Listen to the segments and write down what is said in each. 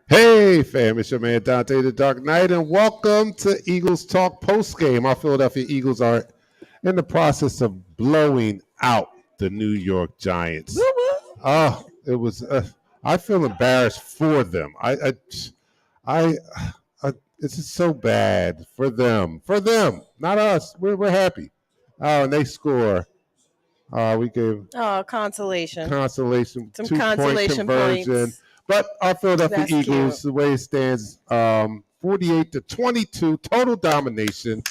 Hey fam, it's your man Dante the Dark Knight, and welcome to Eagles Talk postgame. Our Philadelphia Eagles are in the process of blowing out the New York Giants. Oh, it was. I feel embarrassed for them. It's just so bad for them, not us. We're happy. Oh, and they score We gave consolation. Some 2-point consolation conversion. points. But our Philadelphia That's Eagles, cute. the way it stands, 48-22, total domination.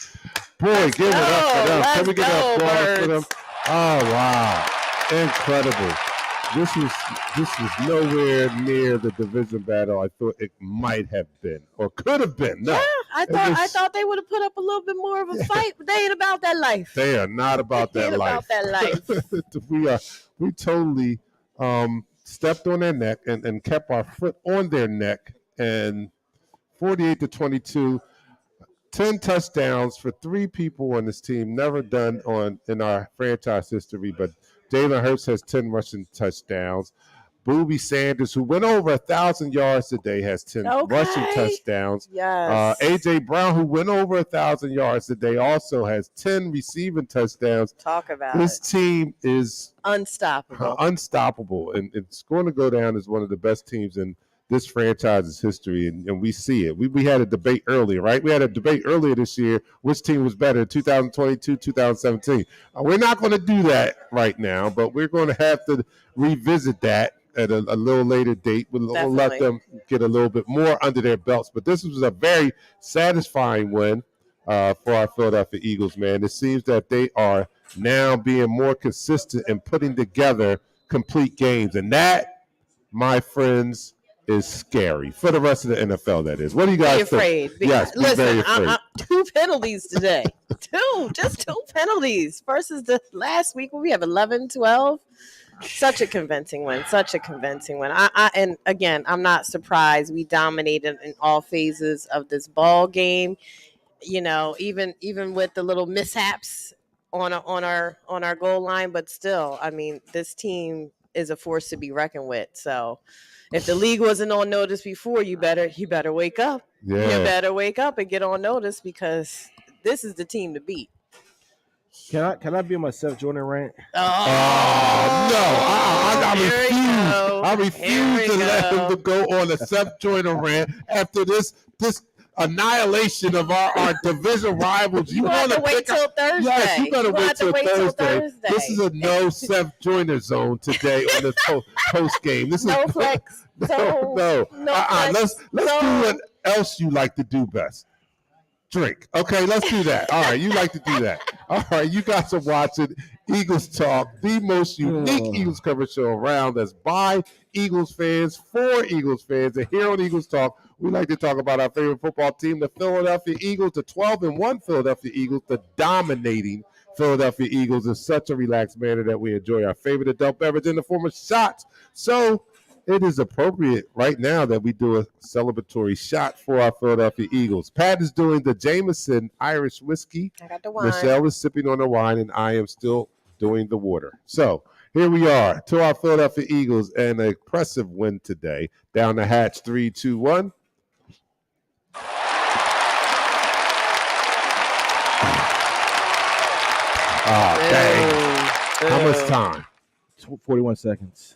Boy, give it up for them. Can we get an applause for them? Oh, wow. Incredible. This was nowhere near the division battle I thought it might have been or could have been. No. Yeah, I thought they would have put up a little bit more of a fight, but they ain't about that life. They are not about that life. We totally stepped on their neck and kept our foot on their neck, and 48-22, 10 touchdowns for 3 people on this team, never done in our franchise history. But Jalen Hurts has 10 rushing touchdowns. Booby Sanders, who went over 1,000 yards today, has 10 rushing touchdowns. Yes. A.J. Brown, who went over 1,000 yards today, also has 10 receiving touchdowns. Talk about this team is unstoppable, and it's going to go down as one of the best teams in this franchise's history, and we see it. We had a debate earlier, right? We had a debate earlier this year, which team was better, 2022, 2017. We're not going to do that right now, but we're going to have to revisit that at a little later date. We'll let them get a little bit more under their belts. But this was a very satisfying win for our Philadelphia Eagles, man. It seems that they are now being more consistent in putting together complete games. And that, my friends, is scary for the rest of the NFL. That is. What do you guys think? Yes, listen, very afraid. 2 penalties today. Just 2 penalties versus the last week where we have 11, 12. Such a convincing win. And again, I'm not surprised. We dominated in all phases of this ball game. You know, even with the little mishaps on our goal line, but still, I mean, this team is a force to be reckoned with. So if the league wasn't on notice before, you better wake up. Yeah. You better wake up and get on notice, because this is the team to beat. Can I be on my Seth Jordan rant? No! I refuse to let him to go on a Seth Jordan rant after this annihilation of our division rivals. You want to wait till Thursday? Yes, you better wait till Thursday. This is a no Seth Joyner zone today on the post game. This no is flex. No. Let's do what else you like to do best. Drink. Okay, let's do that. All right, you like to do that. All right, you guys are watching Eagles Talk, the most unique Eagles coverage show around. That's by Eagles fans, for Eagles fans. And here on Eagles Talk, we like to talk about our favorite football team, the Philadelphia Eagles, the 12-1 Philadelphia Eagles, the dominating Philadelphia Eagles in such a relaxed manner that we enjoy our favorite adult beverage in the form of shots. So it is appropriate right now that we do a celebratory shot for our Philadelphia Eagles. Pat is doing the Jameson Irish whiskey. I got the wine. Michelle is sipping on the wine, and I am still doing the water. So here we are to our Philadelphia Eagles, an impressive win today. Down the hatch, 3, 2, 1. Dang. How much time? 41 seconds.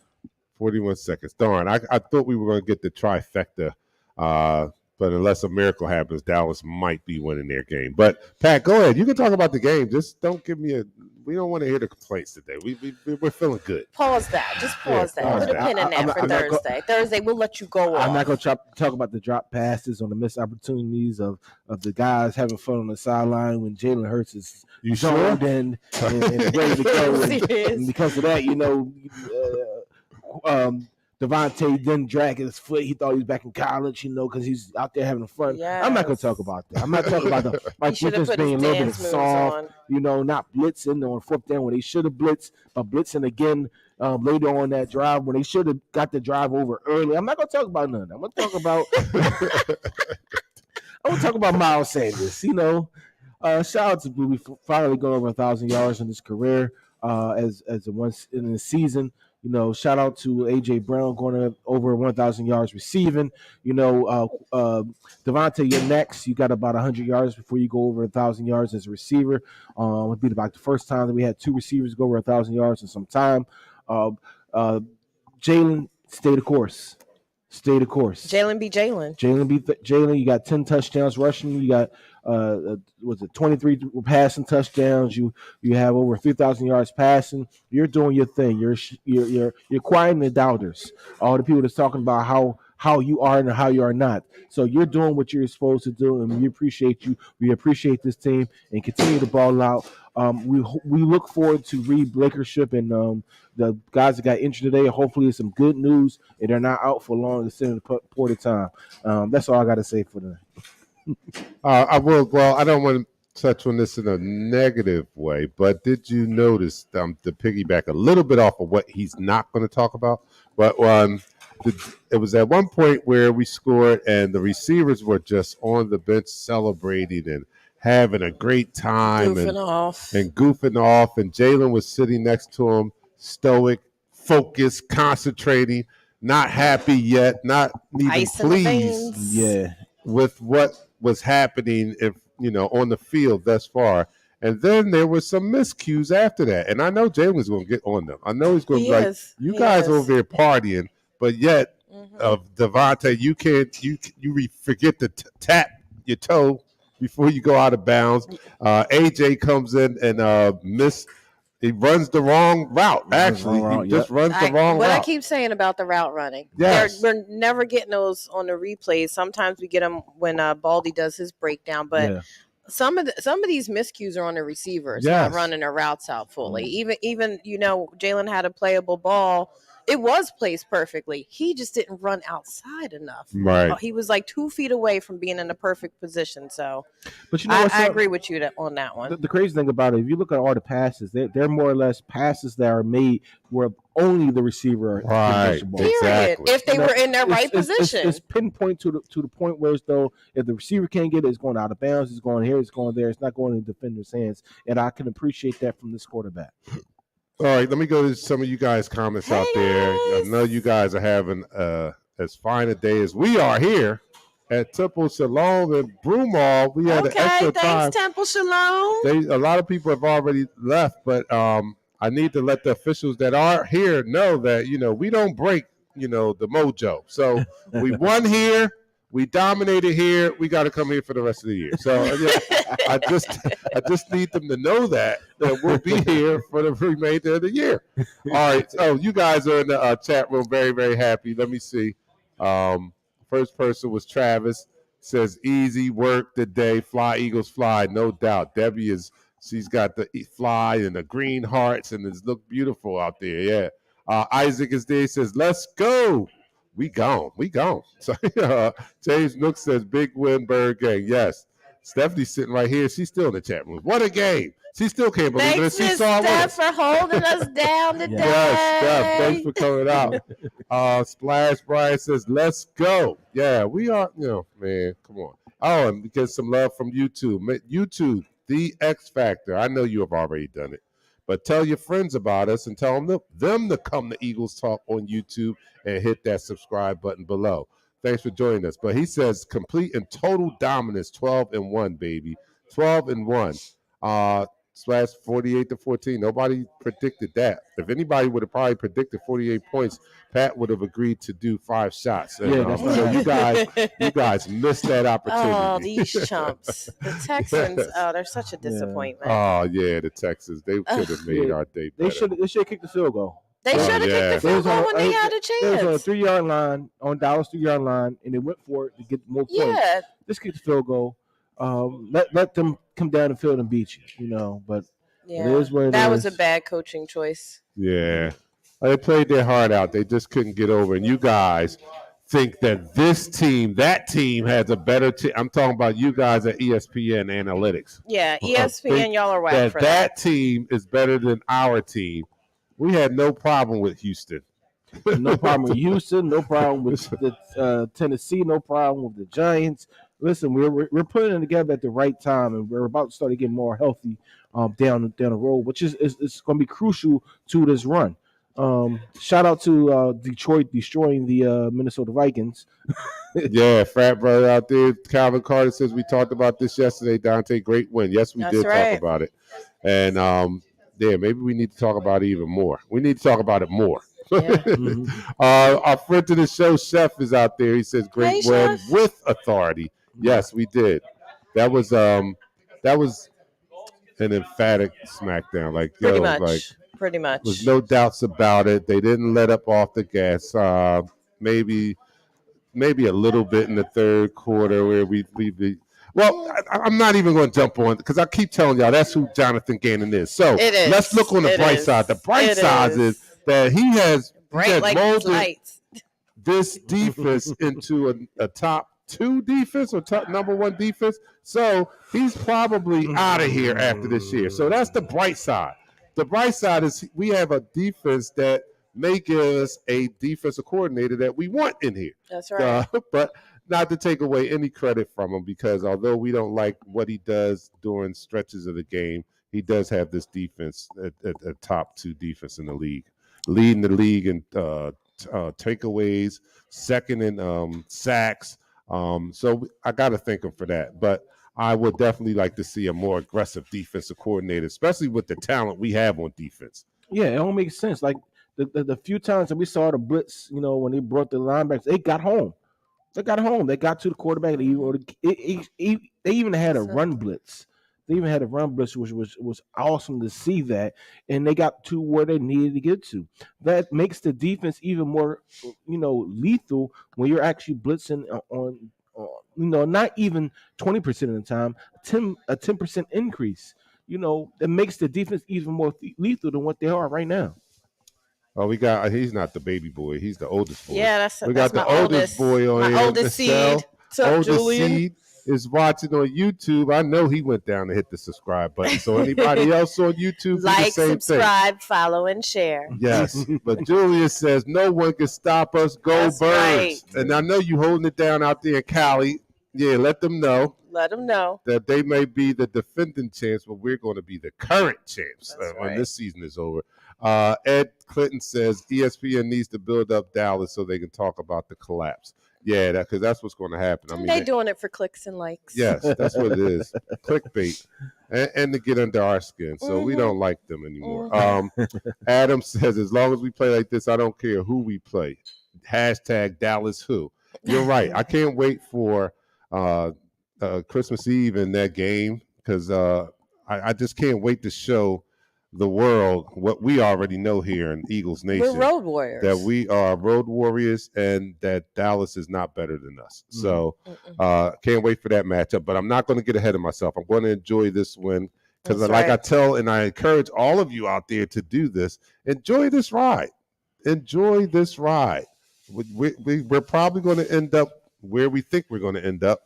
41 seconds. Darn, I thought we were going to get the trifecta, but unless a miracle happens, Dallas might be winning their game. But, Pat, go ahead. You can talk about the game. Just don't give me we don't want to hear the complaints today. We're feeling good. Pause that. Just pause that. Put a pin in that for Thursday. Thursday, we'll let you go off. I'm not going to talk about the drop passes or the missed opportunities of the guys having fun on the sideline when Jalen Hurts is zoned in and ready to go. And because of that, Devontae didn't drag his foot. He thought he was back in college, because he's out there having fun. Yes. I'm not going to talk about that. I'm not talking about the defense being a little bit soft, not blitzing on 4th down when they should have blitzed, but blitzing again later on that drive when they should have got the drive over early. I'm not going to talk about none. I'm going to talk about Miles Sanders. Shout out to Booby for finally going over 1,000 yards in his career as a once in the season. Shout out to A.J. Brown going over 1,000 yards receiving. Devontae, you're next. You got about 100 yards before you go over 1,000 yards as a receiver. It would be about the first time that we had 2 receivers go over 1,000 yards in some time. Jalen, stay the course. Jalen be Jalen. Jalen. You got 10 touchdowns rushing. You got was it 23 passing touchdowns? You have over 3,000 yards passing. You're doing your thing. You're quieting the doubters. All the people that's talking about how you are and how you are not. So you're doing what you're supposed to do, and we appreciate you. We appreciate this team, and continue to ball out. We look forward to Reed Blankenship and the guys that got injured today. Hopefully, it's some good news, and they're not out for a long extended period of time. That's all I got to say for today. I will. Well, I don't want to touch on this in a negative way, but did you notice to piggyback a little bit off of what he's not going to talk about? But it was at one point where we scored, and the receivers were just on the bench celebrating and having a great time and goofing off, and Jalen was sitting next to him, stoic, focused, concentrating, not happy yet, not even pleased with what was happening on the field thus far. And then there were some miscues after that. And I know Jalen's going to get on them. I know he's going to be like, you guys over there partying, but yet Devontae, you can't you forget to tap your toe before you go out of bounds. AJ comes in and he runs the wrong route. Actually, he just runs the wrong route. What I keep saying about the route running, we're never getting those on the replays. Sometimes we get them when Baldy does his breakdown, but some of these miscues are on the receivers not running their routes out fully. Even Jalen had a playable ball. It was placed perfectly. He just didn't run outside enough. Right. He was like 2 feet away from being in the perfect position. So, but I agree with you on that one. The crazy thing about it, if you look at all the passes, they're more or less passes that are made where only the receiver right. the ball. Period. Exactly. If they were in their right position, it's pinpoint to the point where as though if the receiver can't get it, it's going out of bounds. It's going here. It's going there. It's not going in the defender's hands. And I can appreciate that from this quarterback. All right, let me go to some of you guys' comments out there. I know you guys are having as fine a day as we are here at Temple Shalom and Broomall. We had an extra time. Thanks, Temple Shalom. A lot of people have already left, but I need to let the officials that are here know that we don't break the mojo. So we won here. We dominated here. We got to come here for the rest of the year. So I just need them to know that we'll be here for the remainder of the year. All right. So you guys are in the chat room, very, very happy. Let me see. First person was Travis. Says easy work today. Fly Eagles fly, no doubt. Debbie she's got the fly and the green hearts and it's look beautiful out there. Yeah. Isaac is there. He says let's go. We gone. So James Nook says big win, Bird gang. Yes. Stephanie's sitting right here. She's still in the chat room. What a game. She still can't believe it. She saw Steph for holding us down today. Yes, Steph, thanks for coming out. Splash Brian says, let's go. Yeah, we are, man, come on. Oh, and get some love from YouTube. YouTube, the X Factor. I know you have already done it. But tell your friends about us and tell them to come to Eagles Talk on YouTube and hit that subscribe button below. Thanks for joining us. But he says complete and total dominance, 12-1, baby. 12-1. Slash 48-14. Nobody predicted that. If anybody would have probably predicted 48 points, Pat would have agreed to do 5 shots. And, that's right. So you guys missed that opportunity. Oh, these chumps. The Texans, they're such a disappointment. Oh, yeah, the Texans. They could have made our day better. They should have kicked the field goal. They should have kicked the field goal when they had a chance. They was on a 3-yard line, on Dallas 3-yard line, and they went for it to get more points. Yeah. Just kick the field goal. Let them come down the field and beat you, but it is what it is. That was a bad coaching choice. Yeah. They played their heart out. They just couldn't get over. And you guys think that that team has a better team. I'm talking about you guys at ESPN Analytics. Yeah, ESPN, y'all are whack for that team is better than our team. We had no problem with Houston. No problem with Houston. No problem with the Tennessee. No problem with the Giants. Listen, we're putting it together at the right time, and we're about to start to get more healthy down the road, which is going to be crucial to this run. Shout out to Detroit destroying the Minnesota Vikings. Yeah, frat brother out there. Calvin Carter says we talked about this yesterday, Dante. Great win. Yes, we did talk about it. And maybe we need to talk about it even more. We need to talk about it more. Yeah. Our friend to the show, Chef, is out there. He says great win with authority. Yes, we did. That was an emphatic smackdown. Like Pretty yo, like much. Pretty was much. no doubts about it. They didn't let up off the gas. Maybe a little bit in the third quarter where we well, I'm not even going to jump on because I keep telling y'all that's who Jonathan Gannon is. So It is. let's look on the It bright is. side. The bright It side is that he has bright like these molded lights. this defense into a top 2 defense or top number 1 defense. So he's probably out of here after this year. So that's the bright side. The bright side is we have a defense that may give us a defensive coordinator that we want in here. That's right. But not to take away any credit from him, because although we don't like what he does during stretches of the game, he does have this defense, a top 2 defense in the league, leading the league in takeaways, second in sacks. So I got to thank him for that. But I would definitely like to see a more aggressive defensive coordinator, especially with the talent we have on defense. Yeah, it don't make sense. Like the few times that we saw the blitz, when they brought the linebackers, they got home. They got home. They got to the quarterback. They even had a run blitz. They even had a run blitz, which was awesome to see that. And they got to where they needed to get to. That makes the defense even more, lethal when you're actually blitzing on not even 20% of the time, a 10% increase. It makes the defense even more lethal than what they are right now. Oh, he's not the baby boy. He's the oldest boy. Yeah, we got the oldest boy on here. My oldest seed. Oldest seed is watching on YouTube. I know he went down to hit the subscribe button. So anybody else on YouTube, like, do the same subscribe, thing. Follow, and share. Yes, but Julius says no one can stop us. Go That's Birds! Right. And I know you holding it down out there in Cali. Yeah, let them know. Let them know that they may be the defending champs, but we're going to be the current champs when right. this season is over. Ed Clinton says ESPN needs to build up Dallas so they can talk about the collapse. Yeah, because that's what's going to happen. I mean, they're doing it for clicks and likes. Yes, that's what it is. Clickbait. And to get under our skin. So we don't like them anymore. Adam says, as long as we play like this, I don't care who we play. Hashtag Dallas who. You're right. I can't wait for Christmas Eve in that game because I just can't wait to show the world what we already know here in Eagles Nation. We're road warriors. That we are road warriors and that Dallas is not better than us. So can't wait for that matchup. But I'm not going to get ahead of myself. I'm going to enjoy this win because I tell and I encourage all of you out there to do this. Enjoy this ride. Enjoy this ride. We're probably going to end up where we think we're going to end up.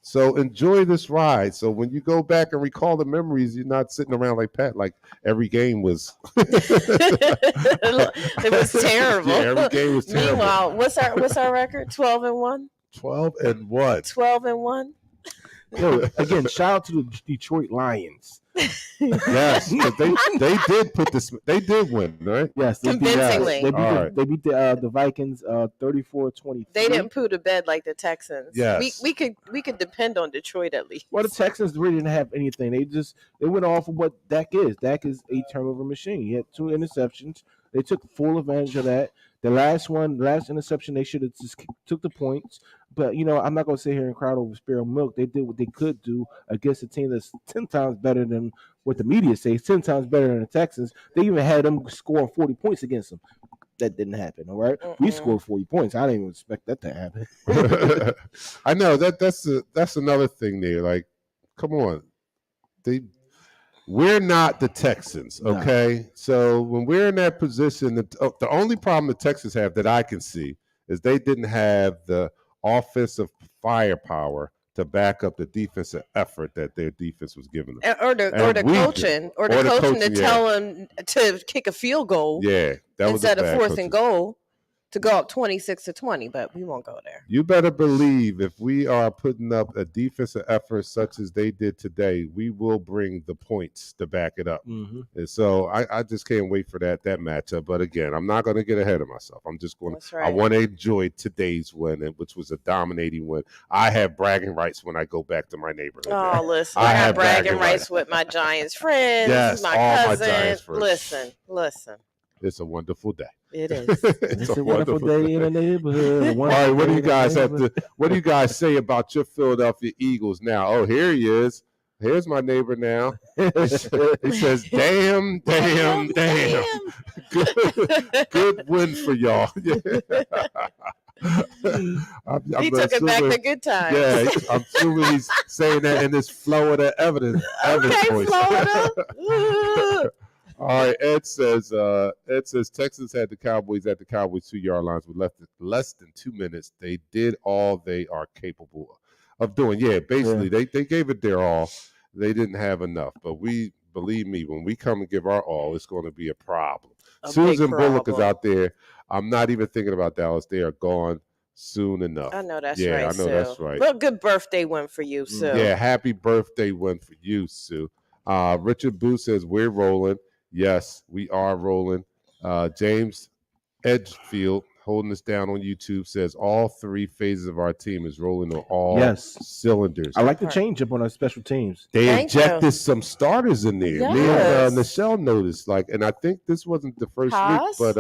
So enjoy this ride. So when you go back and recall the memories, you're not sitting around like Pat, like every game was. It was terrible. Yeah, every game was terrible. Meanwhile, what's our record? 12-1. 12-1. 12-1. Again, shout out to the Detroit Lions. Yes, they did win, right? Yes, convincingly. They beat the Vikings 34-23. They didn't poo to bed like the Texans. Yes. we could depend on Detroit at least. Well, the Texans really didn't have anything. They went off of what Dak is. Dak is a turnover machine. He had 2 interceptions. They took full advantage of that. The last interception, they should have just took the points. But, I'm not going to sit here and cry over spilled milk. They did what they could do against a team that's 10 times better than what the media says, 10 times better than the Texans. They even had them scoring 40 points against them. That didn't happen, all right? We scored 40 points. I didn't even expect that to happen. I know. That's another thing there. Like, come on. We're not the Texans, okay? No. So when we're in that position, the only problem the Texans have that I can see is they didn't have the offensive firepower to back up the defensive effort that their defense was giving them, or the coaching to tell them to kick a field goal, that instead of 4th and goal to go up 26-20. But we won't go there. You better believe if we are putting up a defensive effort such as they did today, we will bring the points to back it up. And so I just can't wait for that matchup. But again, I'm not going to get ahead of myself. I'm just going to. I want to enjoy today's win, which was a dominating win. I have bragging rights when I go back to my neighborhood. Oh, listen, I have bragging rights with my Giants friends, yes, my all cousin. My Giants friends. Listen. It's a wonderful day. It is. It's a wonderful day in the neighborhood. All right, what do you guys what do you guys say about your Philadelphia Eagles now? Oh, here he is. Here's my neighbor now. He says, damn. Good win for y'all. He took it back to good times. Yeah, I'm assuming he's saying that in this Florida evidence voice. Florida. All right, Ed says Texans had the Cowboys at the Cowboys 2-yard lines with less than 2 minutes. They did all they are capable of doing. Yeah, basically they gave it their all. They didn't have enough, but believe me, when we come and give our all, it's going to be a problem. Susan Bullock is out there. I'm not even thinking about Dallas. They are gone soon enough. I know that's right. Yeah, I know that's right. Well, good birthday win for you, Sue. Yeah, happy birthday win for you, Sue. Richard Boo says we're rolling. Yes, we are rolling. James Edgefield, holding us down on YouTube, says all 3 phases of our team is rolling on all cylinders. I like the change up on our special teams. They injected some starters in there. Yes. Me and Nichelle noticed, and I think this wasn't the first week, but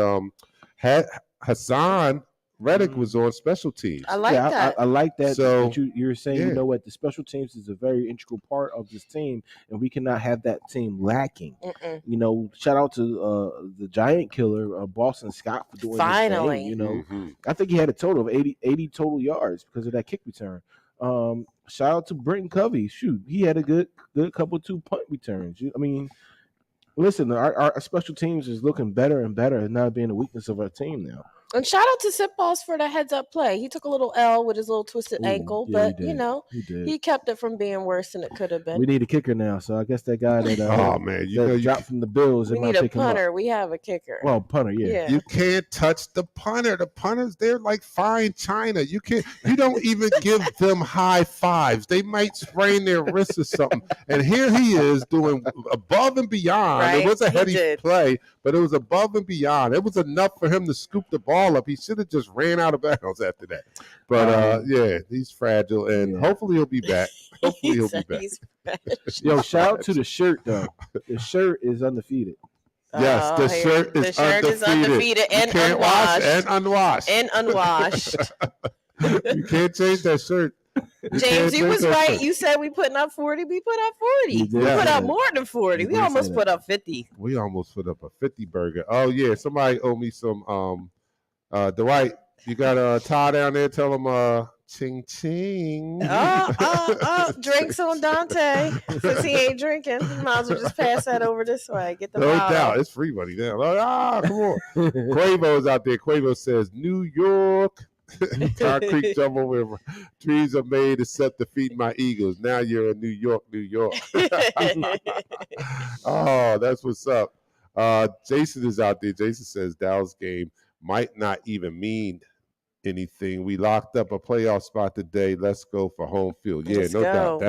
Hassan Reddick was on special teams. I like that. I like that. So you're saying, you know what, the special teams is a very integral part of this team, and we cannot have that team lacking. You know, shout out to the Giant Killer, Boston Scott, for doing finally. This thing, you know, I think he had a total of 80 total yards because of that kick return. Shout out to Brenton Covey. Shoot, he had a good couple 2 punt returns. I mean, listen, our special teams is looking better and better, and not being a weakness of our team now. And shout out to Sipballs for the heads up play. He took a little L with his little twisted ankle, but he kept it from being worse than it could have been. We need a kicker now, so I guess that guy that you dropped from the Bills. We need a punter. We have a kicker. Well, punter, yeah. You can't touch the punter. The punters, they're like fine china. You don't even give them high fives. They might sprain their wrists or something. And here he is doing above and beyond. Right? It was a heady play, but it was above and beyond. It was enough for him to scoop the ball up. He should have just ran out of bounds after that. But he's fragile, and hopefully he'll be back. Hopefully he'll be back. Yo, shout out to the shirt though. The shirt is undefeated. Yes, the shirt is undefeated and unwashed. You can't change that shirt. James, you was right. You said we putting up 40. We put up 40. We put up more than 40. We almost put up 50. We almost put up a 50 burger. Oh yeah, somebody owe me some. Dwight, you got a tie down there. Tell him ching ching. Drinks on Dante since he ain't drinking. Might as well just pass that over this way. Get the no bottle. doubt, it's free money now. Come on. Quavo's out there. Quavo says New York. Concrete jumbo where trees are made to set the feet my Eagles. Now you're in New York. Oh, that's what's up. Jason is out there. Jason says Dallas game might not even mean anything. We locked up a playoff spot today. Let's go for home field. Yeah, no doubt.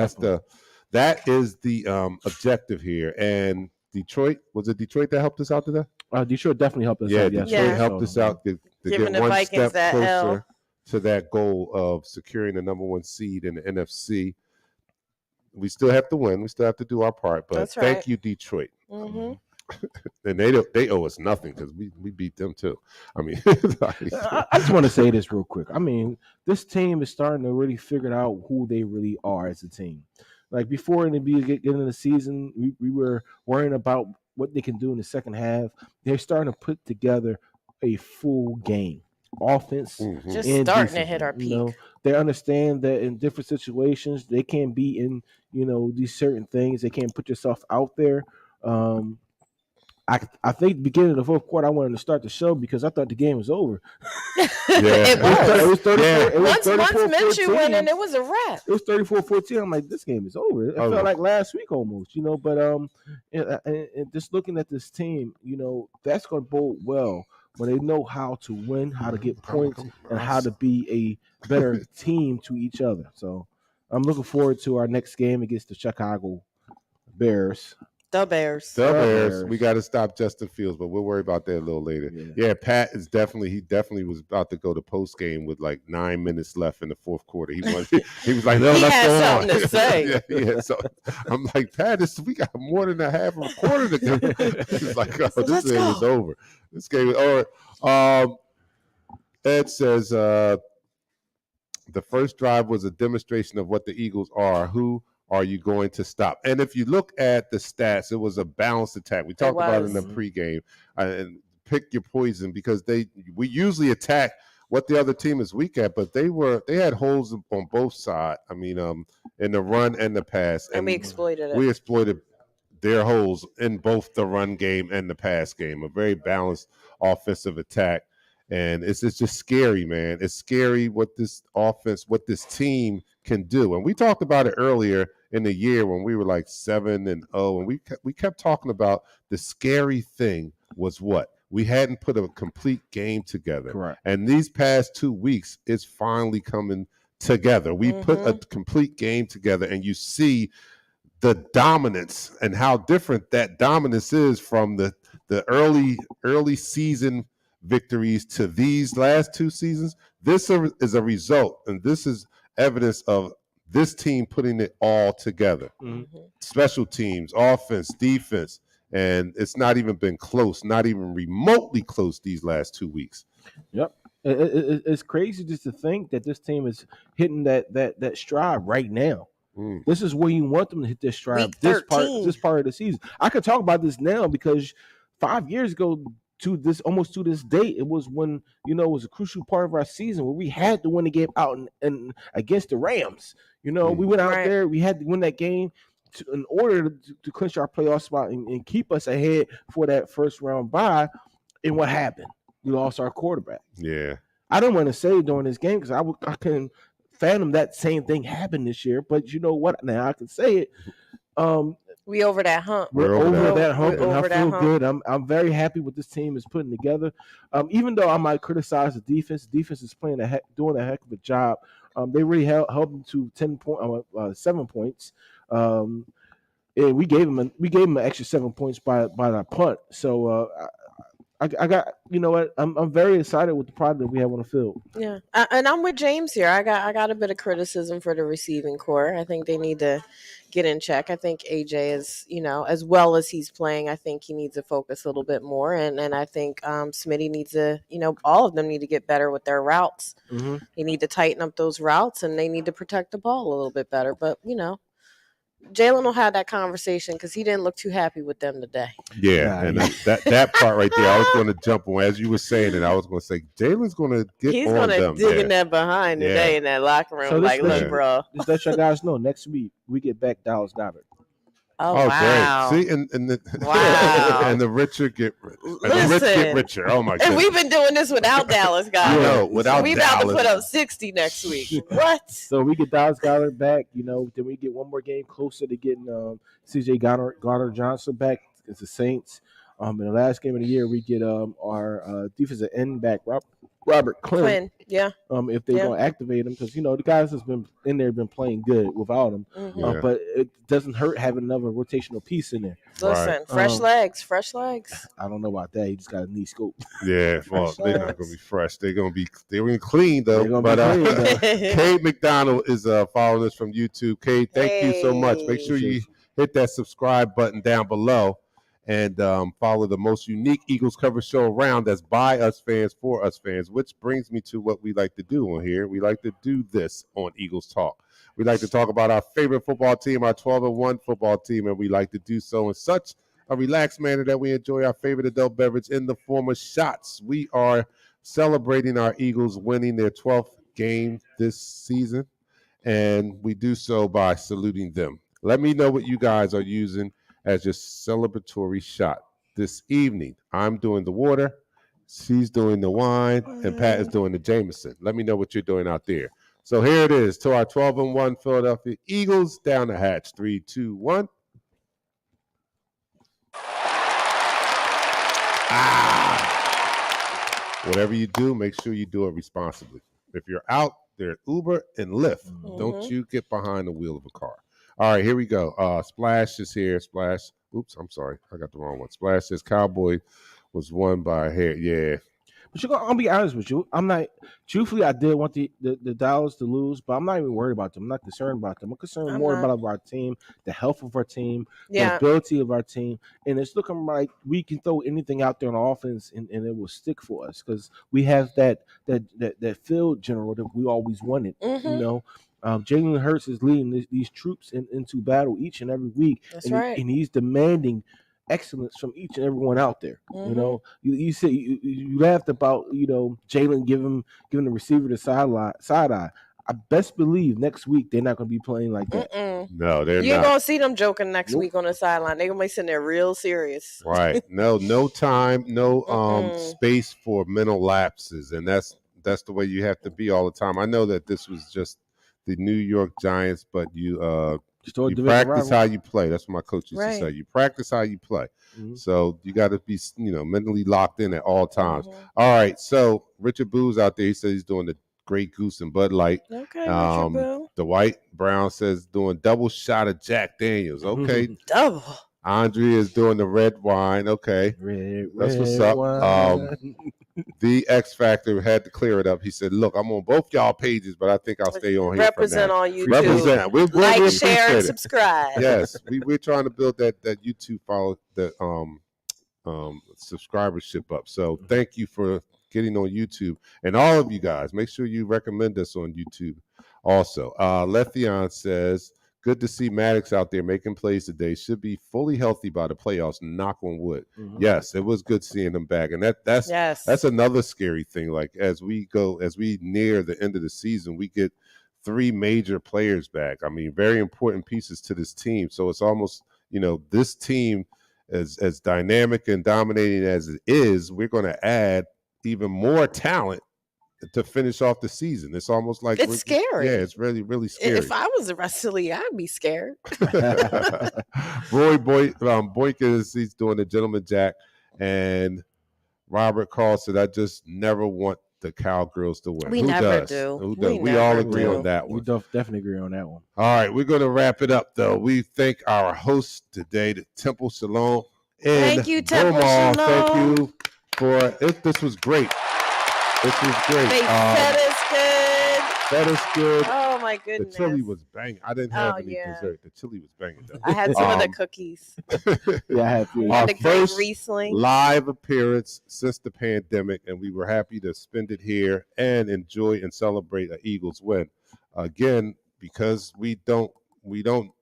That is the objective here. And Detroit, was it Detroit that helped us out today? Detroit definitely helped us out. Detroit helped us out to get one Vikings step closer to that goal of securing the number 1 seed in the NFC. We still have to win. We still have to do our part. But thank you, Detroit. And they owe us nothing because we beat them too. I mean, I just want to say this real quick. I mean, this team is starting to really figure out who they really are as a team. Like before in the beginning of the season, we were worrying about what they can do in the second half. They're starting to put together a full game. Offense, just starting to hit our peak. You know, they understand that in different situations they can't be in, these certain things. They can't put yourself out there. I think beginning of the fourth quarter, I wanted to start the show because I thought the game was over. It was. It was 34. It was once Minshew went in, it was a wrap. It was 34-14. I'm like, this game is over. It felt like last week almost, But and just looking at this team, that's going to bode well when they know how to win, how to get points, and how to be a better team to each other. So I'm looking forward to our next game against the Chicago Bears. The Bears. The Bears. Bears. We got to stop Justin Fields, but we'll worry about that a little later. Yeah. Yeah, Pat is definitely was about to go to post game with like 9 minutes left in the fourth quarter. He was like, no, He let's had go something on. to say. yeah. So I'm like, Pat, we got more than a half of a quarter to go. He's like, oh, So this let's game go. is over. This game is over. Ed says the first drive was a demonstration of what the Eagles are. Who are you going to stop? And if you look at the stats, it was a balanced attack. We talked about it in the pregame. And pick your poison, because we usually attack what the other team is weak at, but they had holes on both sides. I mean, in the run and the pass, and we exploited it. We exploited their holes in both the run game and the pass game. A very balanced offensive attack. And it's just scary, man. It's scary what this offense, what this team can do. And we talked about it earlier in the year when we were like 7-0, and we kept talking about the scary thing was what? We hadn't put a complete game together. Correct. And these past 2 weeks, it's finally coming together. We put a complete game together, and you see the dominance and how different that dominance is from the early season victories to these last 2 seasons. This is a result, and this is evidence of this team putting it all together. Special teams, offense, defense, and it's not even been close, not even remotely close these last 2 weeks. Yep. It's crazy just to think that this team is hitting that stride right now. This is where you want them to hit this stride. This part of the season. I could talk about this now because 5 years ago, almost to this date, it was when it was a crucial part of our season where we had to win the game out and against the Rams. We went out there, we had to win that game in order to clinch our playoff spot and keep us ahead for that first round bye. And what happened? We lost our quarterback. Yeah, I don't want to say during this game because I couldn't fathom that same thing happened this year. But you know what? Now I can say it. We over that hump. We're over that hump, and I over feel that good. I'm very happy with this team is putting together. Even though I might criticize the defense is doing a heck of a job. They really helped them to 7 points. And we gave them an extra 7 points by that punt. So I got, you know what? I'm very excited with the product that we have on the field. Yeah, and I'm with James here. I got a bit of criticism for the receiving core. I think they need to get in check. I think AJ is, as well as he's playing, I think he needs to focus a little bit more. And I think Smitty needs to, all of them need to get better with their routes. They need to tighten up those routes, and they need to protect the ball a little bit better. But, Jalen will have that conversation because he didn't look too happy with them today. Yeah, and that part right there, I was going to jump on. As you were saying it, I was going to say, Jalen's going to get He's on going them. to dig in that behind today in that locker room. So look, bro. Just let you guys know, next week we get back Dallas Goedert. Oh, wow. Great. See, and the wow. and the richer get rich. And Listen, the rich get richer. Oh my god. And we've been doing this without Dallas Goedert. Without we Dallas. about to put up 60 next week. What? So we get Dallas Goedert back, then we get one more game closer to getting CJ Goddard Johnson back against the Saints. In the last game of the year, we get our defensive end back, Robert Quinn. Yeah. If they're going to activate him, because the guys that's been in there been playing good without him. But it doesn't hurt having another rotational piece in there. Listen, fresh legs. I don't know about that. He just got a knee scope. Yeah, well, they're not going to be fresh. They're going to be clean though. But Cade McDonald is following us from YouTube. Cade, thank you so much. Make sure you hit that subscribe button down below. And follow the most unique Eagles cover show around. That's by us fans, for us fans, which brings me to what we like to do on here. We like to do this on Eagles Talk. We like to talk about our favorite football team, our 12-1 football team, and we like to do so in such a relaxed manner that we enjoy our favorite adult beverage in the form of shots. We are celebrating our Eagles winning their 12th game this season, and we do so by saluting them. Let me know what you guys are using as your celebratory shot this evening. I'm doing the water, she's doing the wine, and Pat is doing the Jameson. Let me know what you're doing out there. So here it is to our 12-1 Philadelphia Eagles. Down the hatch, 3, 2, 1. Whatever you do, make sure you do it responsibly. If you're out there, Uber and Lyft. Don't you get behind the wheel of a car. All right, here we go. Splash is here. Splash, Oops, I'm sorry. I got the wrong one. Splash says Cowboy was won by a hair. Yeah. But I'm gonna be honest with you. I'm not. Truthfully, I did want the Dallas to lose, but I'm not even worried about them. I'm not concerned about them. I'm concerned more about our team, the health of our team, the ability of our team, and it's looking like we can throw anything out there on offense, and it will stick for us because we have that field general that we always wanted. Mm-hmm. You know. Jalen Hurts is leading these troops into battle each and every week, and he's demanding excellence from each and everyone out there. Mm-hmm. You know, you say you laughed about Jalen giving the receiver the side eye. I best believe next week they're not going to be playing like that. No, they're not. You're going to see them joking next week on the sideline. They're going to be sitting there real serious. Right. No time, no space for mental lapses, and that's the way you have to be all the time. I know that this was just the New York Giants, but you practice how you play. That's what my coach used to say. You practice how you play. Mm-hmm. So you got to be, mentally locked in at all times. Mm-hmm. All right. So Richard Boo's out there. He says he's doing the Grey Goose and Bud Light. Okay, Richard Boo. The White Brown says doing double shot of Jack Daniels. Okay. Double. Andrea is doing the red wine. Okay. That's what's up. The X Factor had to clear it up. He said, look, I'm on both y'all pages, but I think I'll stay on here. Represent on YouTube. Represent. We like, share, and subscribe. Yes. We're trying to build that YouTube follow, the subscribership up. So thank you for getting on YouTube. And all of you guys, make sure you recommend us on YouTube also. Lethion says, good to see Maddox out there making plays today. Should be fully healthy by the playoffs. Knock on wood. Mm-hmm. Yes, it was good seeing him back, and that's another scary thing. Like as we near the end of the season, we get 3 major players back. I mean, very important pieces to this team. So it's almost this team as dynamic and dominating as it is, we're going to add even more talent to finish off the season. It's almost like it's scary. Yeah, it's really, really scary. If I was the rest of the league, I'd be scared. Roy Boykins, he's doing the Gentleman Jack, and Robert Carl said, I just never want the Cowgirls to win. We Who never does? do. Who does? We all agree on that one. We definitely agree on that one. All right, we're going to wrap it up, though. We thank our host today, the Temple Salon. Thank you, Temple Salon. Thank you for it. This was great. They fed us good. Fed us good. Oh my goodness. The chili was banging. I didn't have any dessert. The chili was banging though. I had some of the cookies. Yeah, I had to. Our first live appearance since the pandemic, and we were happy to spend it here and enjoy and celebrate an Eagles win. Again, because we don't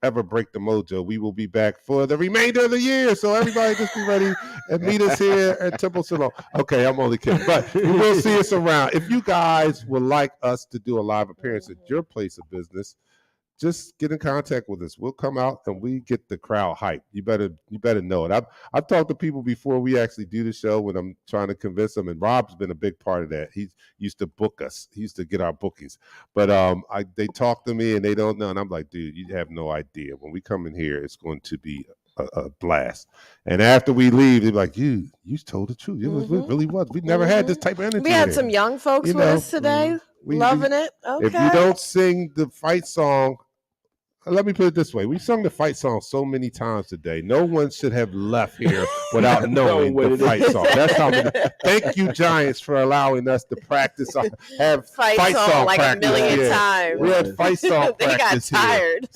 ever break the mojo. We will be back for the remainder of the year. So everybody just be ready and meet us here at Temple Salon. Okay, I'm only kidding. But you will see us around. If you guys would like us to do a live appearance at your place of business, just get in contact with us. We'll come out and we get the crowd hyped. You better know it. I've talked to people before we actually do the show when I'm trying to convince them, and Rob's been a big part of that. He used to book us. He used to get our bookings. But they talk to me and they don't know, and I'm like, dude, you have no idea. When we come in here, it's going to be a blast. And after we leave, they're like, you told the truth. It really was. We never had this type of energy. We had some young folks with us today. Loving it. Okay. If you don't sing the fight song, let me put it this way. We sung the fight song so many times today. No one should have left here without knowing the fight song. That's how many. Thank you, Giants, for allowing us to practice. Have fight song like practice. A million times. We had fight song practice. They got tired.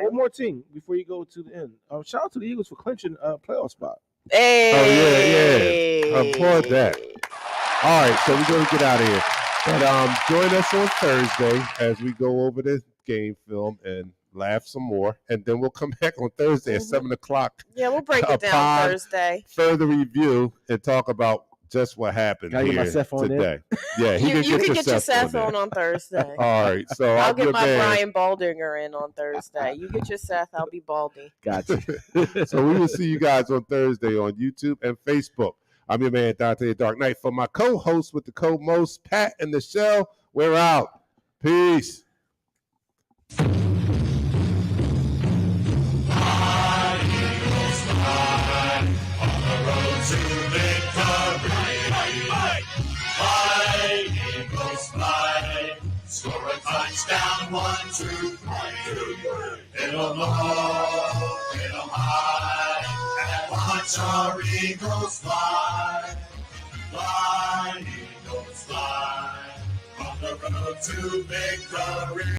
One more thing before you go to the end. Shout out to the Eagles for clinching a playoff spot. Hey. Oh, yeah. Applaud that. All right, so we're going to get out of here. But join us on Thursday as we go over this game film and laugh some more. And then we'll come back on Thursday at 7 o'clock. Yeah, we'll break it down Thursday. Further review and talk about just what happened here today. Yeah, you can get your Seth on Thursday. All right, so I'll get my Brian Baldinger in on Thursday. You get your Seth, I'll be Baldy. Gotcha. So we will see you guys on Thursday on YouTube and Facebook. I'm your man, Dante the Dark Knight. For my co-host with the co-most, Pat and the Shell, we're out. Peace. Score a touchdown, 1, 2, 3. little low, little high, and watch our eagles fly. Fly, eagles fly, on the road to victory.